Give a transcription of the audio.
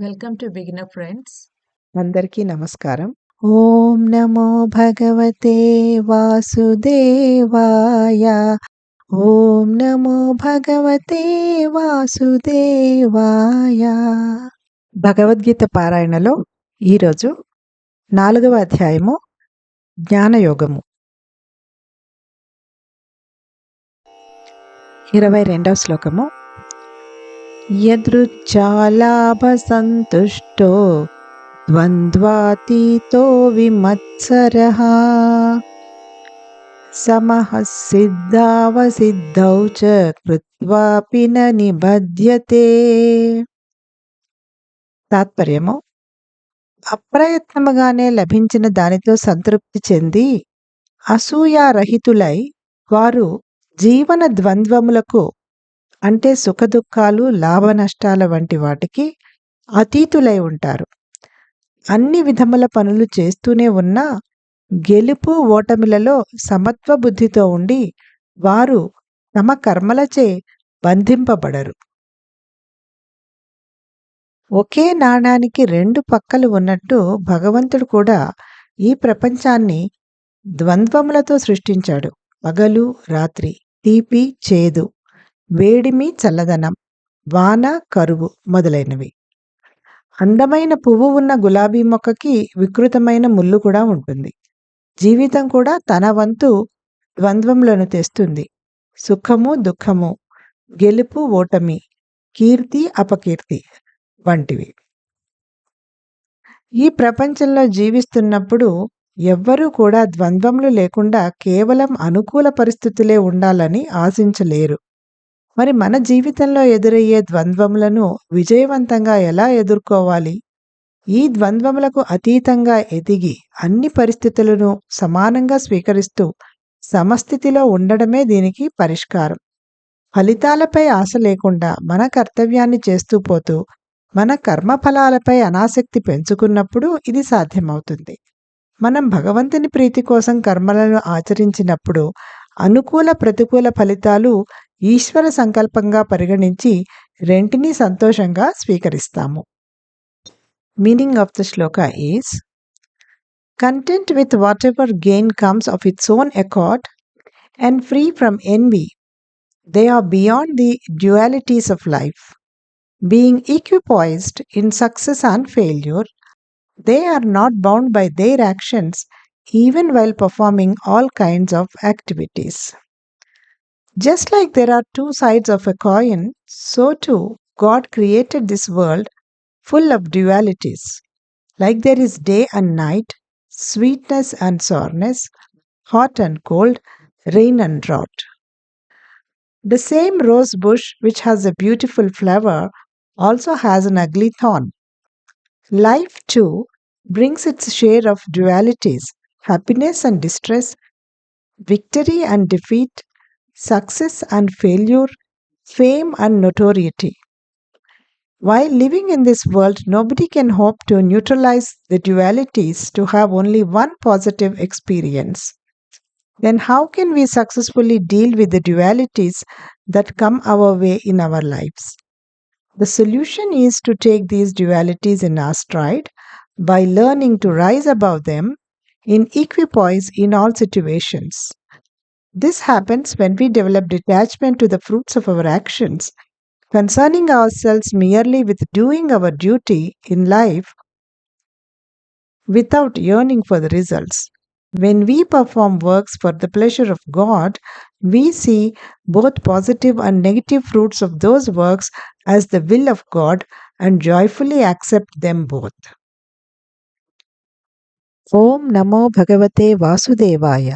Welcome to beginner friends. అందరికీ నమస్కారం. ఓం నమో భగవతే వాసుదేవాయ. ఓం నమో భగవతే వాసుదేవాయ. భగవద్గీత పారాయణలో ఈరోజు 4వ అధ్యాయము జ్ఞానయోగము. 22వ శ్లోకము. యదృచ్ఛాలాభ సంతుష్టో ద్వంద్వాతీతో విమత్సరః సమః సిద్ధావసిద్ధౌ చ కృత్వాపి న నిబధ్యతే. తాత్పర్యము: అప్రయత్నముగానే లభించిన దానితో సంతృప్తి చెంది అసూయారహితులై వారు జీవన ద్వంద్వములకు అంటే సుఖదుఖాలు, లాభనష్టాల వంటి వాటికి అతీతులై ఉంటారు. అన్ని విధముల పనులు చేస్తూనే ఉన్నా గెలుపు ఓటమిలలో సమత్వ బుద్ధితో ఉండి వారు తమ కర్మలచే బంధింపబడరు. ఒకే నాణానికి 2 పక్కలు ఉన్నట్టు భగవంతుడు కూడా ఈ ప్రపంచాన్ని ద్వంద్వములతో సృష్టించాడు. పగలు రాత్రి, తీపి చేదు, వేడిమి చల్లదనం, వాన కరువు మొదలైనవి. అందమైన పువ్వు ఉన్న గులాబీ మొక్కకి వికృతమైన ముళ్ళు కూడా ఉంటుంది. జీవితం కూడా తన వంతు ద్వంద్వములను తెస్తుంది. సుఖము దుఃఖము, గెలుపు ఓటమి, కీర్తి అపకీర్తి వంటివి. ఈ ప్రపంచంలో జీవిస్తున్నప్పుడు ఎవ్వరూ కూడా ద్వంద్వములు లేకుండా కేవలం అనుకూల పరిస్థితులే ఉండాలని ఆశించలేరు. మరి మన జీవితంలో ఎదురయ్యే ద్వంద్వములను విజయవంతంగా ఎలా ఎదుర్కోవాలి? ఈ ద్వంద్వములకు అతీతంగా ఎదిగి అన్ని పరిస్థితులను సమానంగా స్వీకరిస్తూ సమస్థితిలో ఉండడమే దీనికి పరిష్కారం. ఫలితాలపై ఆశ లేకుండా మన కర్తవ్యాన్ని చేస్తూ పోతూ మన కర్మఫలాలపై అనాసక్తి పెంచుకున్నప్పుడు ఇది సాధ్యమవుతుంది. మనం భగవంతుని ప్రీతి కోసం కర్మలను ఆచరించినప్పుడు అనుకూల ప్రతికూల ఫలితాలు ఈశ్వర సంకల్పంగా పరిగణించి రెంటినీ సంతోషంగా స్వీకరిస్తాము. Meaning of the shloka is: content with whatever gain comes of its own accord and free from envy, they are beyond the dualities of life. Being equipoised in success and failure, they are not bound by their actions even while performing all kinds of activities. Just like there are 2 sides of a coin, so too God created this world full of dualities. Like there is day and night, sweetness and sourness, hot and cold, rain and drought. The same rose bush which has a beautiful flower also has an ugly thorn. Life too brings its share of dualities, happiness and distress, victory and defeat, success and failure, fame and notoriety. While living in this world, nobody can hope to neutralize the dualities to have only one positive experience. Then how can we successfully deal with the dualities that come our way in our lives? The solution is to take these dualities in our stride by learning to rise above them in equipoise in all situations. This happens when we develop detachment to the fruits of our actions, concerning ourselves merely with doing our duty in life without yearning for the results. When we perform works for the pleasure of God, we see both positive and negative fruits of those works as the will of God and joyfully accept them both. ఓం నమో భగవతే వాసుదేవాయ.